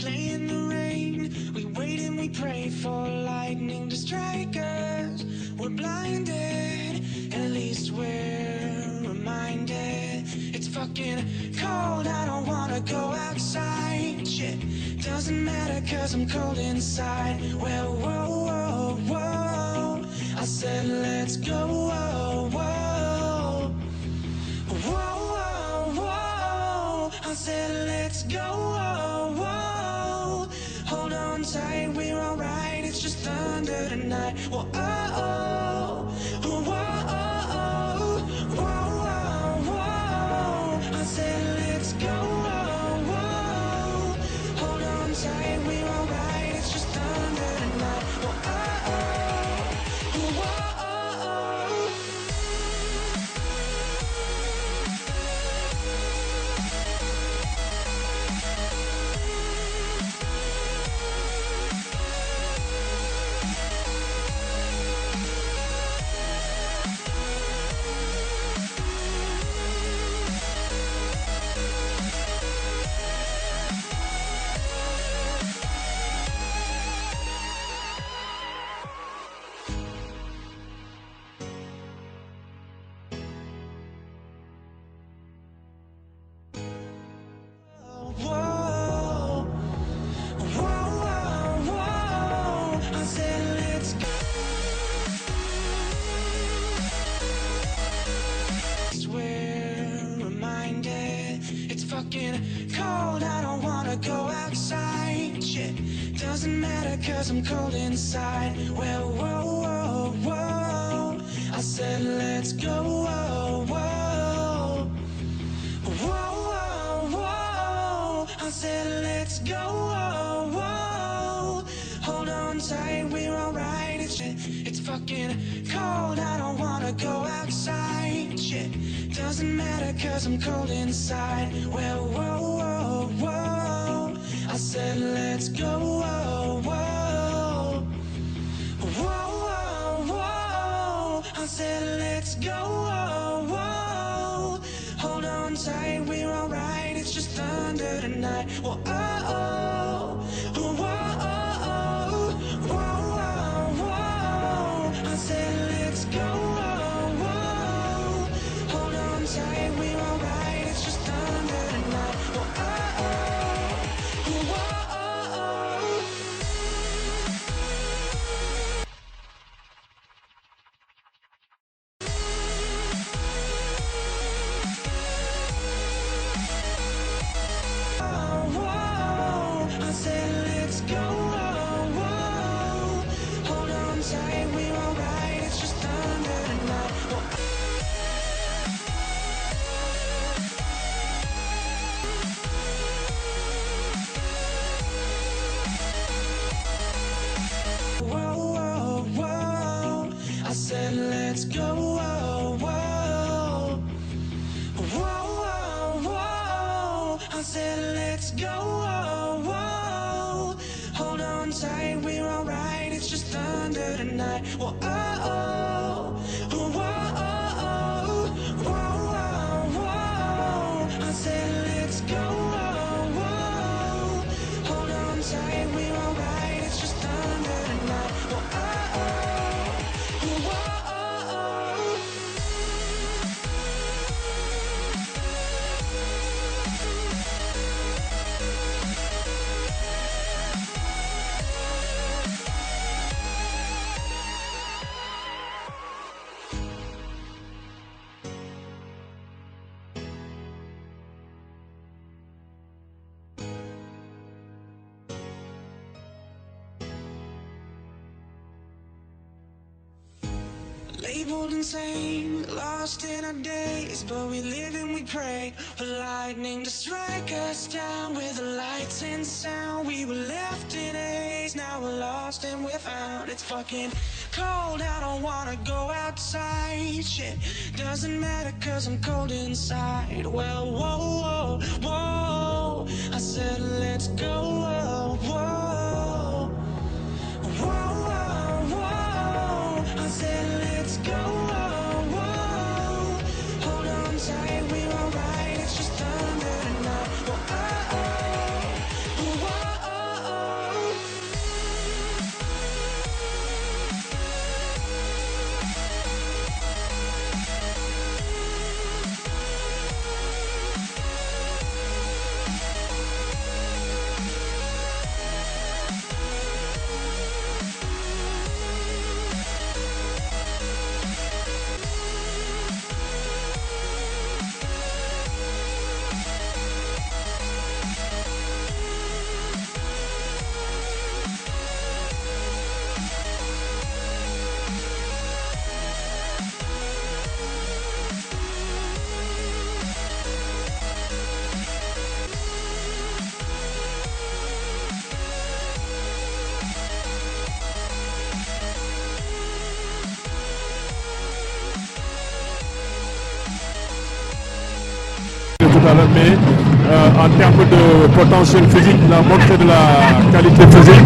play in the rain, we wait and we pray for lightning to strike us. We're blinded, at least we're reminded. It's fucking cold, I don't wanna go outside. Shit, doesn't matter cause I'm cold inside. Well, whoa, whoa, whoa, I said let's go, whoa, whoa. Whoa, whoa, whoa, I said let's go, whoa, whoa. Hold on tight, we're alright, it's just thunder tonight. Whoa, oh, oh, whoa, oh, whoa, whoa, whoa. I said let's go, whoa, whoa. Hold on tight, we're alright, it's just thunder tonight. Whoa, oh, oh, whoa, oh. Whoa, whoa, whoa, whoa. I said let's go. We're reminded it's fucking cold, I don't wanna go outside. Shit, doesn't matter cause I'm cold inside. Well, whoa, whoa, whoa, I said let's go, whoa, whoa. Whoa, whoa, whoa, I said let's go, whoa, whoa. Hold on tight, we're alright, it's fucking cold, I don't wanna go outside. Shit, doesn't matter cause I'm cold inside. Well, whoa, whoa, whoa, I said let's go, whoa, whoa. Whoa, whoa, whoa, I said let's go, whoa, whoa. Hold on tight, we're alright, it's just thunder tonight. Whoa, oh, oh, whoa, oh, whoa, whoa, whoa. I said let's go, whoa, whoa. Hold on tight, we're alright, it's just thunder tonight. Whoa, oh, oh, whoa, oh. I said let's go, whoa, whoa. Hold on tight, we're alright, it's just thunder tonight. Whoa. Whoa, whoa, whoa, I said let's go, whoa, whoa. Whoa, whoa, whoa, I said let's go, whoa, whoa. Hold on tight, we're alright, it's just thunder tonight. Whoa, oh, oh, whoa, oh, whoa, whoa. I said let's go, whoa, whoa. Hold on tight, we're alright, it's just thunder tonight. Whoa, oh, oh, whoa, oh. Labeled insane, lost in our days, but we live and we pray for lightning to strike us down. With the lights and sound, we were left in haze, now we're lost and we're found. It's fucking cold, I don't wanna go outside. Shit, doesn't matter cause I'm cold inside. Well, whoa, whoa, whoa, I said let's go, whoa, whoa. Whoa, whoa, whoa, I said let's go, whoa, whoa. Hold on tight, we're alright, it's just thunder tonight. Whoa, oh, oh, whoa, oh. mais en termes de potentiel physique, il a montré de la qualité physique.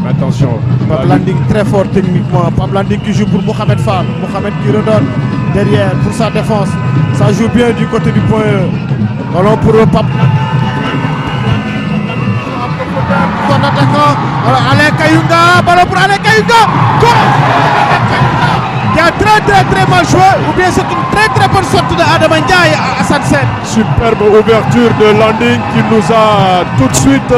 Attention. Pape Landing très fort techniquement. Pape Landing qui joue pour Mohamed Fall. Mohamed qui redonne derrière pour sa défense. Ça joue bien du côté du point E. Ballon pour Pape. Son attaquant. Alain Kayunga. Ballon pour Alain Kayunga. Qui a très mal joué. Ou bien c'est une très bonne sortie de Adama Ndiaye à Assane Sène. Superbe ouverture de Landing qui nous a tout de suite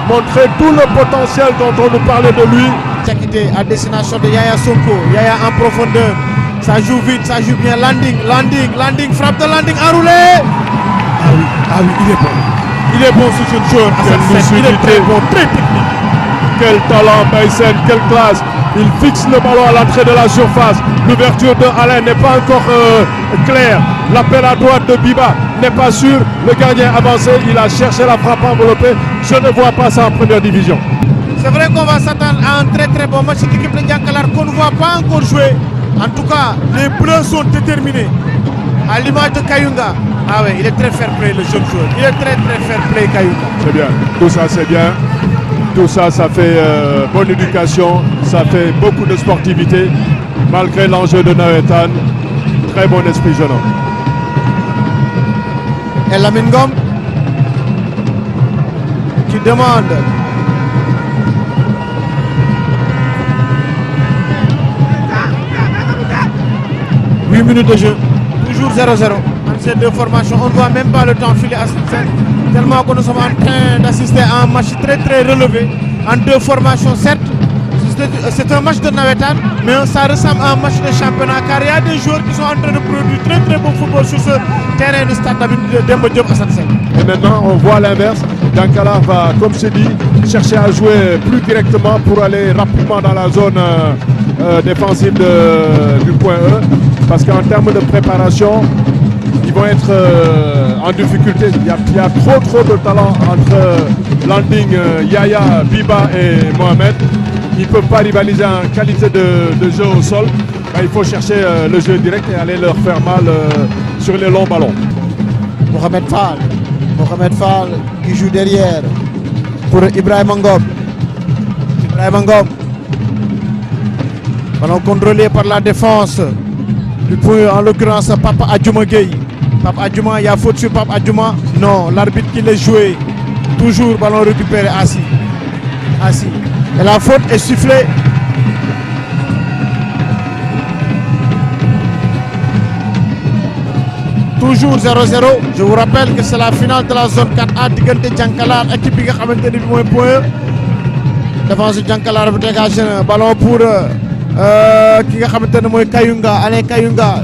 montré tout le potentiel dont on nous parlait de lui. Diakité à destination de Yaya Sonko. Yaya en profondeur. Ça joue vite, ça joue bien. Landing, frappe de Landing enroulé. Ah oui, il est bon. Il est bon ce jeune joueur. Il est très bon, très technique. Quel talent, Baysen, quelle classe. Il fixe le ballon à l'entrée de la surface. L'ouverture de Alain n'est pas encore claire. L'appel à droite de Biba n'est pas sûr. Le gardien avancé, il a cherché la frappe enveloppée. Je ne vois pas ça en première division. C'est vrai qu'on va s'attendre à un très bon match. Cette équipe de Diankalar qu'on ne voit pas encore jouer. En tout cas, les Bleus sont déterminés. À l'image de Kayunga. Ah oui, il est très fair play le jeune joueur. Il est très fair play Kayunga. C'est bien, tout ça c'est bien. Tout ça, ça fait bonne éducation, ça fait beaucoup de sportivité. Malgré l'enjeu de Nawetan, très bon esprit jeune homme. Et Lamine Ngom qui demande 8 minutes de jeu, toujours 0-0 entre ces deux formations. On ne voit même pas le temps filer à Saint-Saëns, tellement que nous sommes en train d'assister à un match très relevé en deux formations. Certes, c'est un match de Nawetan, mais ça ressemble à un match de championnat car il y a des joueurs qui sont en train de produire très bon football sur ce terrain du stade Demba Diop à Saint-Saëns. Et maintenant, on voit l'inverse. Diankalar va, comme je dis, chercher à jouer plus directement pour aller rapidement dans la zone défensive du point E. Parce qu'en termes de préparation, ils vont être en difficulté. Il y a trop de talent entre Landing, Yaya, Biba et Mohamed. Ils ne peuvent pas rivaliser en qualité de jeu au sol. Il faut chercher le jeu direct et aller leur faire mal sur les longs ballons. Mohamed Fall qui joue derrière pour Ibrahima Ngom. Ballon contrôlé par la défense du point, en l'occurrence Papa Adjouma Gueye. Papa Adjouma, il y a faute sur Papa Adjouma. Non, l'arbitre qui l'a joué. Toujours ballon récupéré, assis. Et la faute est sifflée. Toujours 0-0. Je vous rappelle que c'est la finale de la zone 4A diggante Diankalar équipe bi nga xamante ne bi mooy point. Défense Diankalar bu dégagé na ballon pour ki nga xamante ne mooy Kayunga, Alain Kayunga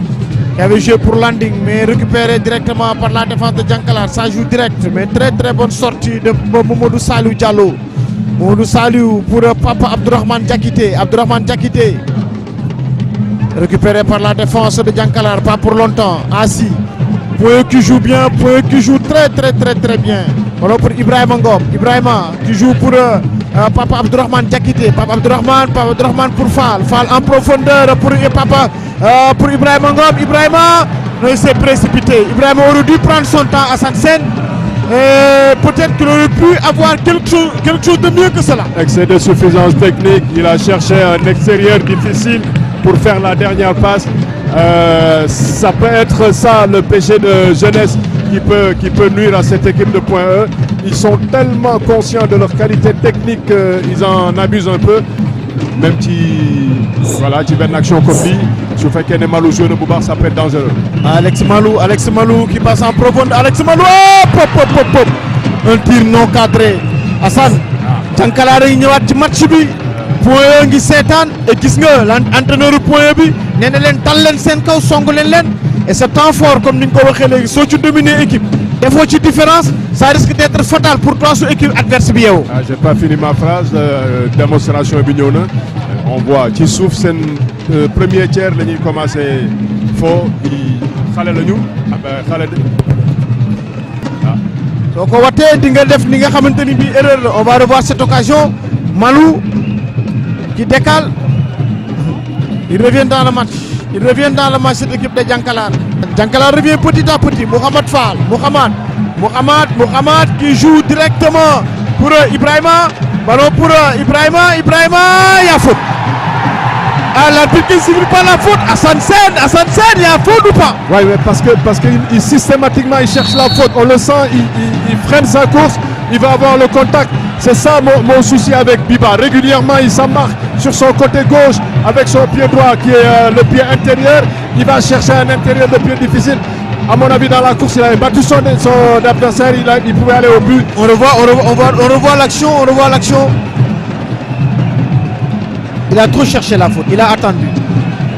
qui avait joué pour Landing mais récupéré directement par la défense de Diankalar. Ça joue direct mais très bonne sortie de Mamadou Saliou Diallo. Mamadou Saliou pour Papa Abdourahmane Diakité. Récupéré par la défense de Diankalar, pas pour longtemps. Assis. Point qui joue bien, Point qui joue très bien. Voilà pour Ibrahima Ngom. Ibrahima qui joue pour Papa Abdourahmane Diakité. Papa Abdourahmane pour Fall. Fall en profondeur pour Ibrahima Ngom. Ibrahima, il s'est précipité. Ibrahima aurait dû prendre son temps à Saint-Saëns. Peut-être qu'il aurait pu avoir quelque chose de mieux que cela. Excès de suffisance technique, il a cherché un extérieur difficile pour faire la dernière passe. Ça peut être ça le péché de jeunesse qui peut nuire à cette équipe de point E. Ils sont tellement conscients de leur qualité technique qu'ils en abusent un peu. Même si voilà, tu veux une action comme lui, je fais qu'il y ait Malou jouer de Boubar, ça peut être dangereux. Alex Malou qui passe en profondeur. Alex Malou, pop. Un tir non cadré. Assane, Diankalar yi ñëwaat ci match bi. Point ngi seetaan et gis nga l'entraîneur point bi nee na leen tal leen seen kaw song leen et c'est temps fort comme ni nga ko waxee léegi soo ci dominer équipe defoo ci différence ça risque d'être fatal pour toi su équipe adverse bi yow. J'ai pas fini ma phrase démonstration bi ñëw na on voit ci suuf seen premier tiers la ñuy commencé foo xale la ñu xale soo ko watee di nga def li nga xamante ni bii erreur la. On va revoir cette occasion. Malou qui décale. Il revient dans le match cette équipe de Diankalar. Diankala revient petit à petit. Mohamed Fall. Mohamed qui joue directement pour Ibrahima. Ballon pour Ibrahima. Il y a faute. Ah, l'arbitre qui ne siffle pas la faute. Hassan Sen, il y a faute ou pas? Oui, parce que systématiquement il cherche la faute. On le sent, il freine sa course, il va avoir le contact. C'est ça mon souci avec Biba. Régulièrement, il s'embarque sur son côté gauche avec son pied droit qui est le pied intérieur. Il va chercher un intérieur de pied difficile. À mon avis, dans la course, il a battu son adversaire, il pouvait aller au but. On revoit l'action. Il a trop cherché la faute, il a attendu.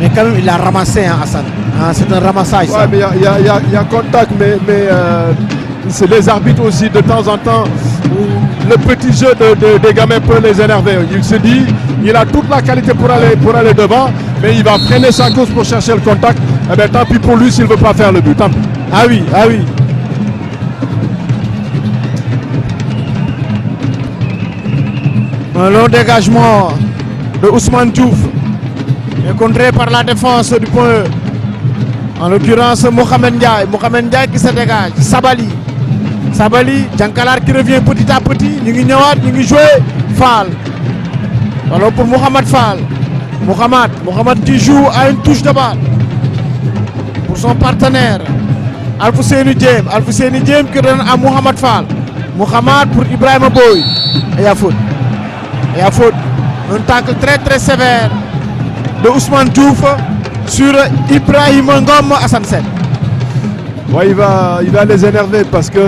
Mais quand même, il a ramassé, Hassan. C'est un ramassage. Ouais, mais il y a contact, mais c'est les arbitres aussi, de temps en temps, le petit jeu des gamins peut les énerver. Il se dit, il a toute la qualité pour aller devant, mais il va freiner sa course pour chercher le contact. Eh bien, tant pis pour lui s'il ne veut pas faire le but. Tant pis. Ah oui. Un long dégagement de Ousmane Diouf, est contré par la défense du point E. En l'occurrence Mohamed Ndiaye qui se dégage. Sabali, Diankala qui revient petit à petit. Ñu ngi jouer Fall. Alors pour Mohamed Fall. Mohamed qui joue à une touche de balle pour son partenaire Alfousseni Diem qui donne à Mohamed Fall. Mohamed pour Ibrahima Boy. Il y a faute. Un tacle très très sévère de Ousmane Diouf sur Ibrahima Ngom Hassan Sen. Ouais, il va les énerver parce que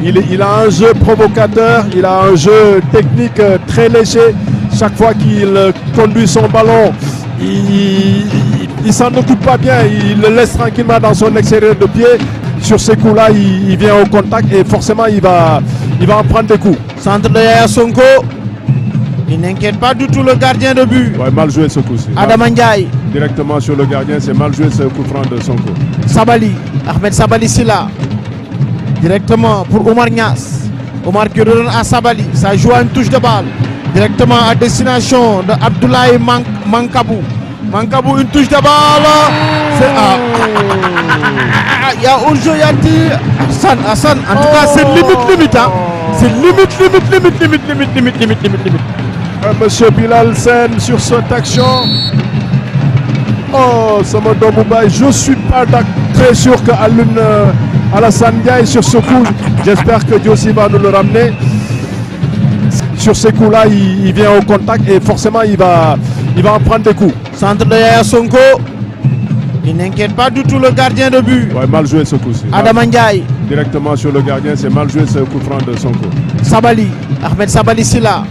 il a un jeu provocateur, il a un jeu technique très léger. Chaque fois qu'il conduit son ballon, il s'en occupe pas bien, il le laisse tranquillement dans son extérieur de pied. Sur ces coups-là, il vient au contact et forcément il va en prendre des coups. Centre de Yaya Sonko. Il n'inquiète pas du tout le gardien de but. Ouais, mal joué ce coup-ci. Adama Ndiaye. Directement sur le gardien, c'est mal joué ce coup franc de Sonko. Ahmed Sabali Silla. Directement pour Omar Nias. Omar qui redonne à Sabali. Ça joue à une touche de balle. Directement à destination de Abdoulaye Mankabou. Mankabou, une touche de balle. Il y a Urjo Yanti. Hassan. En tout cas, c'est limite. C'est limite. Monsieur Bilal Sen sur cette action. Oh, Samodo Moubaye, je suis pas très sûr que Alassane Ndiaye sur ce coup, j'espère que Diossi va nous le ramener. Sur ces coups-là, il vient au contact et forcément il va en prendre des coups. Centre de Yaya Sonko. Il n'inquiète pas du tout le gardien de but. Ouais, mal joué ce coup-ci. Adama Ndiaye. Directement sur le gardien, c'est mal joué ce coup franc de Sonko. Ahmed Sabali Silla.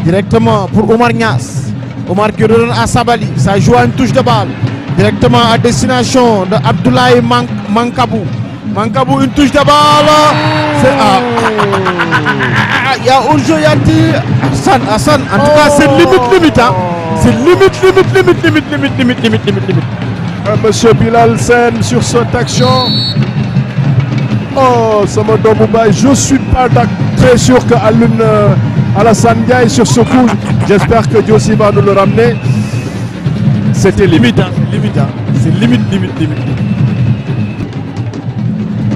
Directement pour Omar Nias. Omar qui redonne à Sabali. Ça joue à une touche de balle. Directement à destination de Abdoulaye Mankabou. Mankabou, une touche de balle. Il y a Urjo Yanti. Hassan. En tout cas, c'est limite. C'est limite. Monsieur Bilal Sen sur cette action. Oh, Samodo Moubaye, je suis pas très sûr que Alassane Ndiaye sur ce coup, j'espère que Diossi va nous le ramener. C'était limite. C'est limite.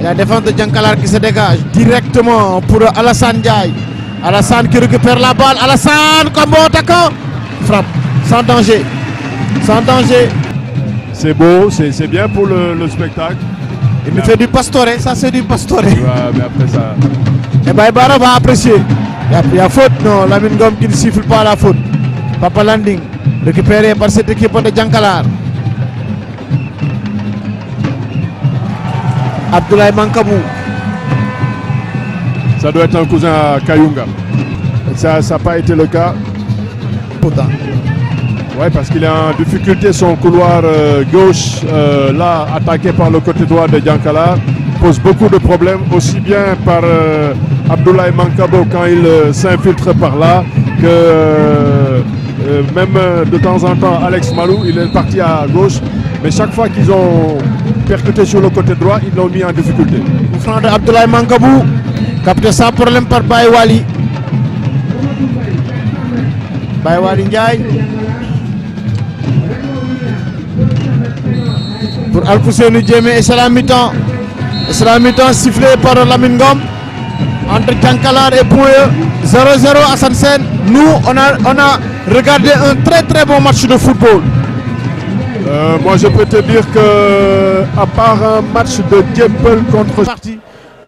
La défense de Diankala qui se dégage directement pour Alassane Ndiaye. Alassane qui récupère la balle. Alassane comme bon attaquant. Frappe sans danger. C'est beau, c'est bien pour le spectacle. Il me fait du pastore, ça c'est du pastore. Ouais, mais après ça. Et Baïbara va apprécier. Il y a faute, non, Lamine Ngom qui ne siffle pas la faute. Papa Landing, récupéré par cette équipe de Diankala. Abdoulaye Mankabou. Ça doit être un cousin à Kayunga. Ça n'a pas été le cas. Pourtant. Ouais, parce qu'il est en difficulté, son couloir gauche, là, attaqué par le côté droit de Diankala, pose beaucoup de problèmes, aussi bien par Abdoulaye Mankabo quand il s'infiltre par là, que même de temps en temps, Alex Malou, il est parti à gauche, mais chaque fois qu'ils ont percuté sur le côté droit, ils l'ont mis en difficulté. Le franc de Abdoulaye Mankabou, capté sans problème par Baïwali. Baïwali Ndiaye. Pour Alfousseni Djemé et c'est la mi-temps. C'est la mi-temps sifflée par Lamine Ngom entre Djankalar et Pouye. 0-0 à Sansen. Nous, on a regardé un très très bon match de football. Moi, je peux te dire que, à part un match de Dieppel contre... Parti.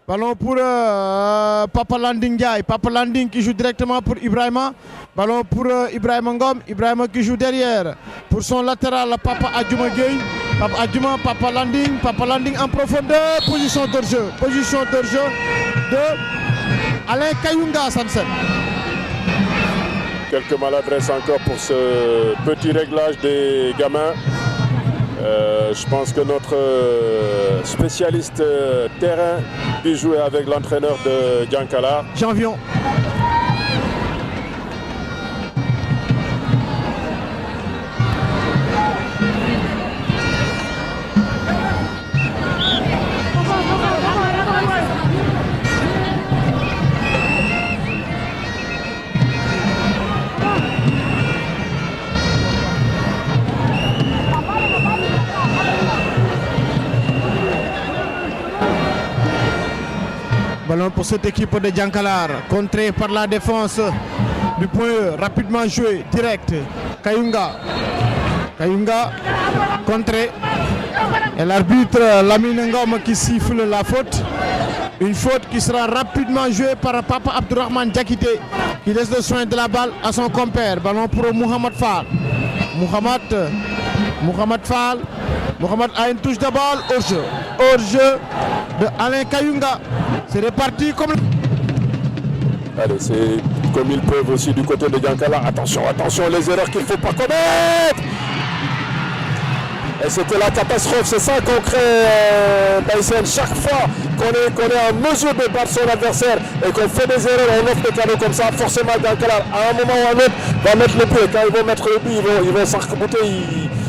Ballon pour Papa Landing Ndiaye. Papa Landing qui joue directement pour Ibrahima. Ballon pour Ibrahima Ngom. Ibrahima qui joue derrière. Pour son latéral, Papa Adjouma Gueye. Papa Adjouma, Papa Landing en profondeur. Position de jeu. Position de jeu de Alain Kayunga Sansen. Quelques maladresses encore pour ce petit réglage des gamins. Je pense que notre spécialiste terrain peut jouer avec l'entraîneur de Djankalar. Janvion. Ballon pour cette équipe de Djankalar, contré par la défense du point E, rapidement joué, direct. Kayunga, contré. Et l'arbitre Lamine Ngom qui siffle la faute. Une faute qui sera rapidement jouée par Papa Abdourahmane Diakité, qui laisse le soin de la balle à son compère. Ballon pour Mohamed Fall. Mohamed Fall. Mohamed a une touche de balle hors jeu de Alain Kayunga. C'est reparti comme... Allez, c'est comme ils peuvent aussi du côté de Djankalar. Attention, les erreurs qu'il ne faut pas commettre. Et c'était la catastrophe, c'est ça qu'on crée Tyson. Chaque fois qu'on est en mesure de battre son adversaire et qu'on fait des erreurs, on offre des cadeaux comme ça, forcément Djankalar, à un moment ou à un autre, va mettre le pied. Quand ils vont mettre le pied, ils vont s'arc-bouter,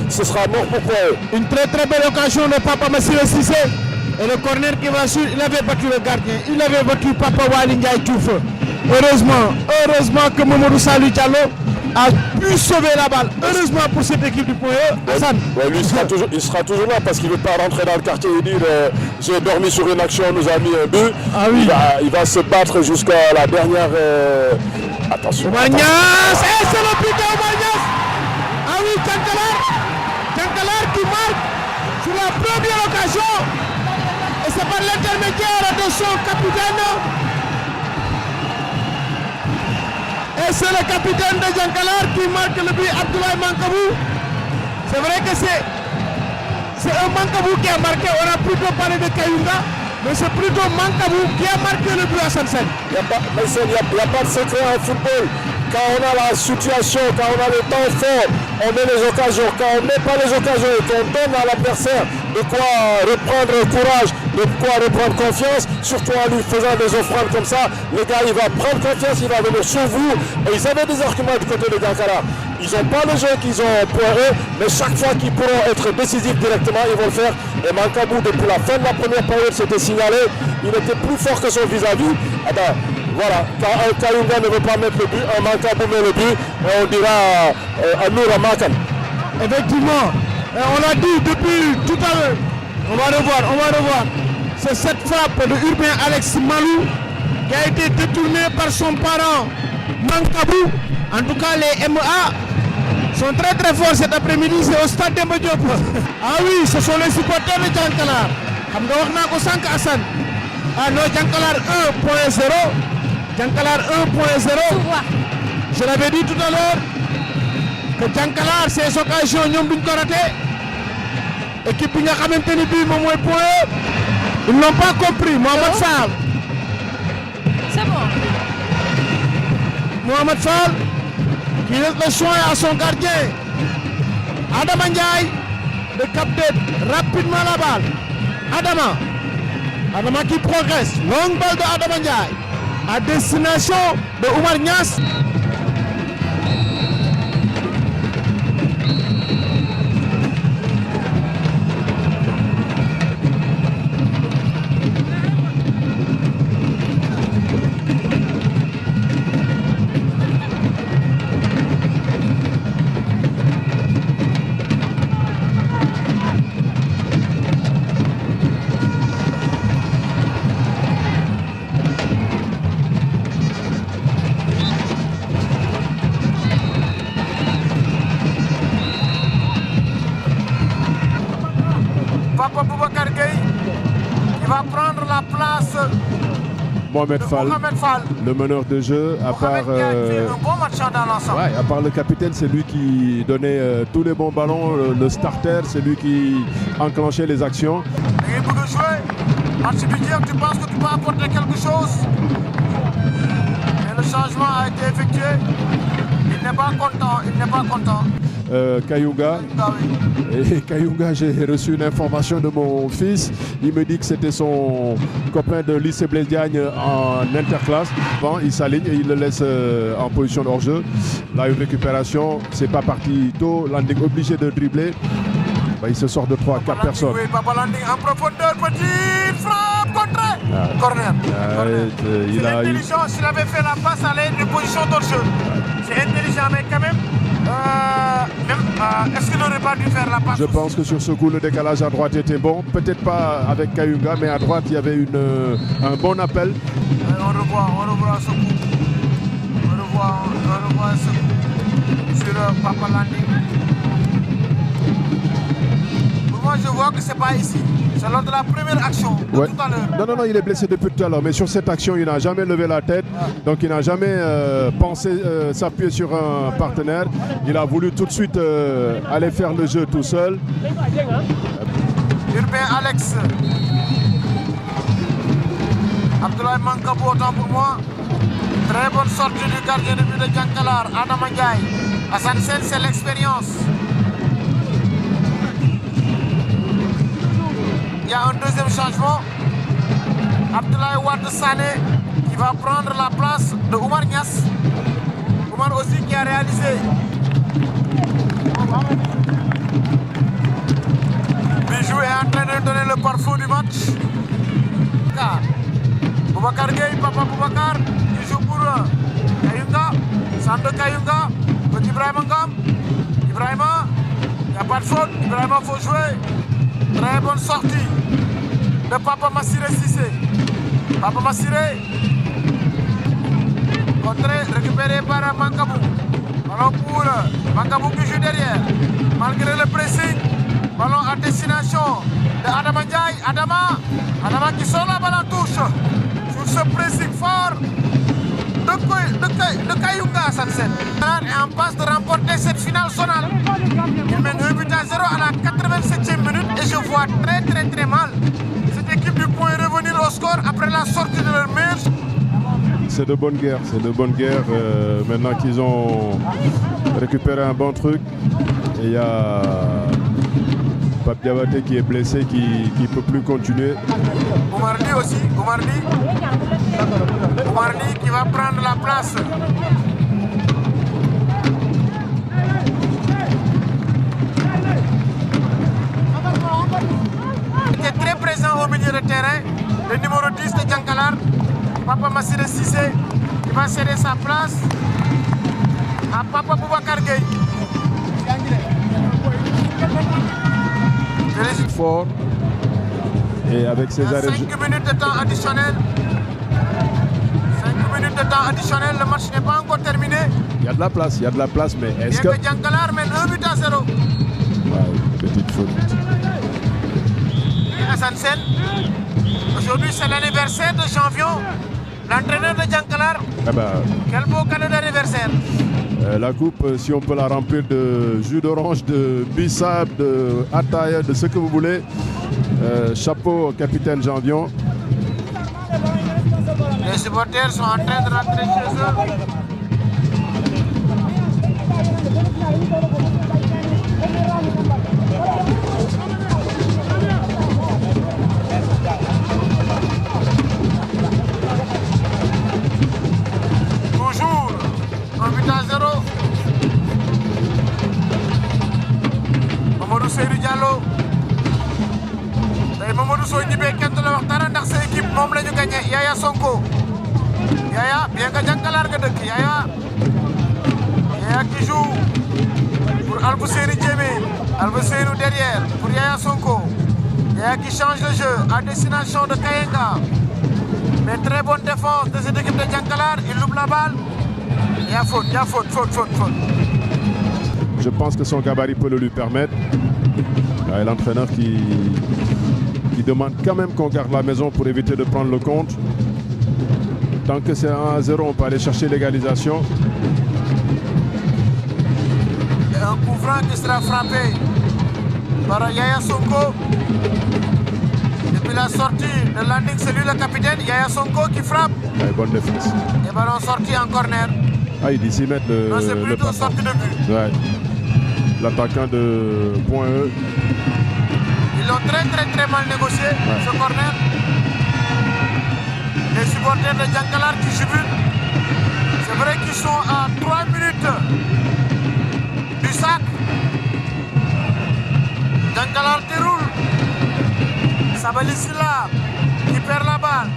ce sera mort pour eux. Une très très belle occasion de Papa Massile Cissé. Et le corner qui va suivre, il avait battu le gardien, il avait battu Papa Wali Ndiaye Diouf. Heureusement que Mamadou Salou Diallo a pu sauver la balle. Heureusement pour cette équipe du point E. Hassan. Ouais, lui, il sera toujours là parce qu'il ne veut pas rentrer dans le quartier et dire j'ai dormi sur une action, on nous a mis un but. Ah oui. Il va se battre jusqu'à la dernière... Attention. Omagnas, et c'est le but d'Omagnas. Ah oui, Djankalar qui marque sur la première occasion. Et c'est par l'intermédiaire de son capitaine. Et c'est le capitaine de Djankalar qui marque le but, Abdoulaye Mankabou. C'est vrai que c'est un Mankabou qui a marqué. On a plutôt parlé de Kayunga, mais c'est plutôt Mankabou qui a marqué le but à Sansen. Il n'y a pas de secret en football. Quand on a la situation, quand on a le temps fort, on met les occasions. Quand on ne met pas les occasions et qu'on donne à l'adversaire de quoi reprendre courage, de quoi reprendre confiance, surtout en lui faisant des offrandes comme ça, le gars il va prendre confiance, il va venir sur vous. Et ils avaient des arguments du côté de Djankalar. Ils n'ont pas le jeu qu'ils ont pour eux, mais chaque fois qu'ils pourront être décisifs directement, ils vont le faire. Et Mankabou, depuis la fin de la première période, s'était signalé, il était plus fort que son vis-à-vis. Eh ben, voilà, quand un Kayunga ne veut pas mettre le but, un Mankabou met le but, et on dira à nous la Makan. Effectivement, on l'a dit depuis tout à l'heure. On va revoir. C'est cette frappe de Urbain Alex Malou qui a été détournée par son parent Mankabou. En tout cas, les MA sont très très forts cet après-midi, c'est au stade Demba Diop. Ah oui, ce sont les supporters de Djankalar. Comme on a dit Sank Hassan. Ah non, Djankalar 1.0. Djankalar 1.0. Je l'avais dit tout à l'heure que Djankalar, ces occasions, nous avons raté. Équipe qui a maintenu le moment point. Ils n'ont pas compris. Mohamed Fall. C'est bon. Mohamed Fall qui laisse le soin à son gardien. Adama Ndiaye de capter rapidement la balle. Adama qui progresse. Longue balle de Adama Ndiaye à destination de Oumar Niass. Mohamed Fall, le meneur de jeu, à part, Mohamed qui a fait un bon match dans l'ensemble. ouais, à part le capitaine, c'est lui qui donnait tous les bons ballons, le starter, c'est lui qui enclenchait les actions. Et il peut jouer. Match du dire, tu penses que tu peux apporter quelque chose. Et le changement a été effectué. Il n'est pas content, il n'est pas content. Kayunga. Ah oui. Et Kayunga, j'ai reçu une information de mon fils. Il me dit que c'était son copain de lycée Blaise Diagne en interclasse. Bon, il s'aligne et il le laisse en position de hors-jeu. Là, une récupération, c'est pas parti tôt. Landing obligé de dribbler. Bah, il se sort de 3-4 personnes. Oui, Papa Landing en profondeur, petite frappe, contrée. Corner. Il C'est a eu... intelligent, s'il avait fait la passe, aller une position d'hors-jeu. C'est intelligent, mais quand même, est-ce qu'il n'aurait pas dû faire la passe? Je pense que sur ce coup, le décalage à droite était bon. Peut-être pas avec Kayunga, mais à droite, il y avait un bon appel. On revoit ce coup. On revoit ce coup sur Papa Landing. Pour moi, je vois que c'est pas ici. C'est lors de la première action de Ouais. tout à l'heure. Non, il est blessé depuis tout à l'heure. Mais sur cette action, il n'a jamais levé la tête. Donc, il n'a jamais pensé s'appuyer sur un partenaire. Il a voulu tout de suite aller faire le jeu tout seul. Urbain Alex. Abdoulaye Mankabou, autant pour moi. Très bonne sortie du gardien de but de Djankalar, Adama Ndiaye. Hassan Sène, c'est l'expérience. Il y a un deuxième changement. Abdoulaye Wade Sané qui va prendre la place de Oumar Niass. Oumar aussi qui a réalisé. Bijou est en train de donner le parfum du match. Boubacar Gueye, Papa Boubacar, qui joue pour Kayunga. Centre Kayunga, petit Ibrahima Ngam. Ibrahima, il n'y a pas de faute. Ibrahima, il faut jouer. Très bonne sortie de Papa Massiré Cissé. Papa Massiré, contré, récupéré par Mankabou. Ballon pour Mankabou qui joue derrière. Malgré le pressing, ballon à destination de Adama Ndiaye. Adama qui sort la balle en touche. Sur ce pressing fort de Kayunga Sansen. Et en passe de remporter cette finale zonale. Il mène 1 but à 0 à la 87e minute et je vois très mal cette équipe du point revenir au score après la sortie de leur meilleur. C'est de bonne guerre. Maintenant qu'ils ont récupéré un bon truc. Et il y a Pape Diabaté qui est blessé, qui ne peut plus continuer. Oumardi aussi, Oumardi qui va prendre la place. Il est très présent au milieu de terrain. Le numéro 10 de Djankalar, Papa Massiré Cissé, qui va céder sa place à Papa Boubacar Gueye. Fort. Et avec ses arrêts. 5 minutes de temps additionnel. 5 minutes de temps additionnel, le match n'est pas encore terminé. Il y a de la place, mais est-ce que... Bien que Djankalar mène 1 but à 0. Ouais, petite faute. Et Hassan Sène, aujourd'hui c'est l'anniversaire de Janvion, l'entraîneur de Djankalar. Ah bah, Quel beau cadeau d'anniversaire. la coupe, si on peut la remplir de jus d'orange, de bissap, de ataïa, de ce que vous voulez. Chapeau, capitaine Janvion. Les supporters sont en train de rentrer chez eux. Toujours 1 but à 0. Mamadou Seydou Diallo. tey Mamadou soo ñibbee kenn du la wax dara ndax sa équipe moom la ñu gagné Yaya Sonko. Yaya bien que Djankalar nga dëkk Yaya qui joue pour Albousseyni Diémé. Albousseyni derrière pour Yaya Sonko. Yaya qui change le jeu à destination de Kayenga. Mais très bonne défense de cette équipe de Djankalar. Il loupe la balle. Il y a faute. Je pense que son gabarit peut le lui permettre. Et l'entraîneur qui demande quand même qu'on garde la maison pour éviter de prendre le compte. Tant que c'est 1-0, on peut aller chercher l'égalisation. Un coup franc qui sera frappé par Yaya Sonko. Depuis la sortie de landing, c'est lui le capitaine, Yaya Sonko qui frappe. Ouais, bonne défense. Et ballon sorti en corner. Ah, il dit 6 mètres Non, c'est le plutôt passant. sortie de but. Ouais. L'attaquant de Point E. Ils l'ont très mal négocié, ce corner. Les supporters de Djankalar qui jubilent. C'est vrai qu'ils sont à 3 minutes du sac. Djankalar déroule. Sabali Silla qui perd la balle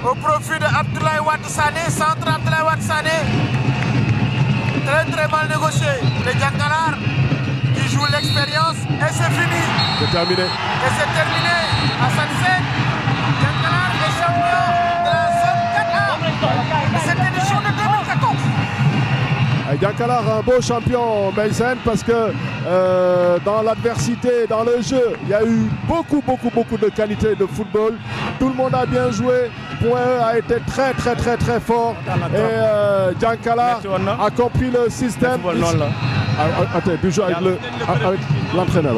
au profit de Abdoulaye Wade Sané, centre Abdoulaye Wade Sané. Très mal négocié. Les Djankalar qui jouent l'expérience et c'est fini. C'est terminé. Et c'est terminé. Hassan Sène, Djankalar est champion de la zone 4A de cette édition de 2014. Djankalar, un beau champion, Meysen, parce que dans l'adversité, dans le jeu, il y a eu beaucoup de qualité de football. Tout le monde a bien joué. Point E a été très fort. Et Djankalar a compris le système. Attends, du jeu avec l'entraîneur.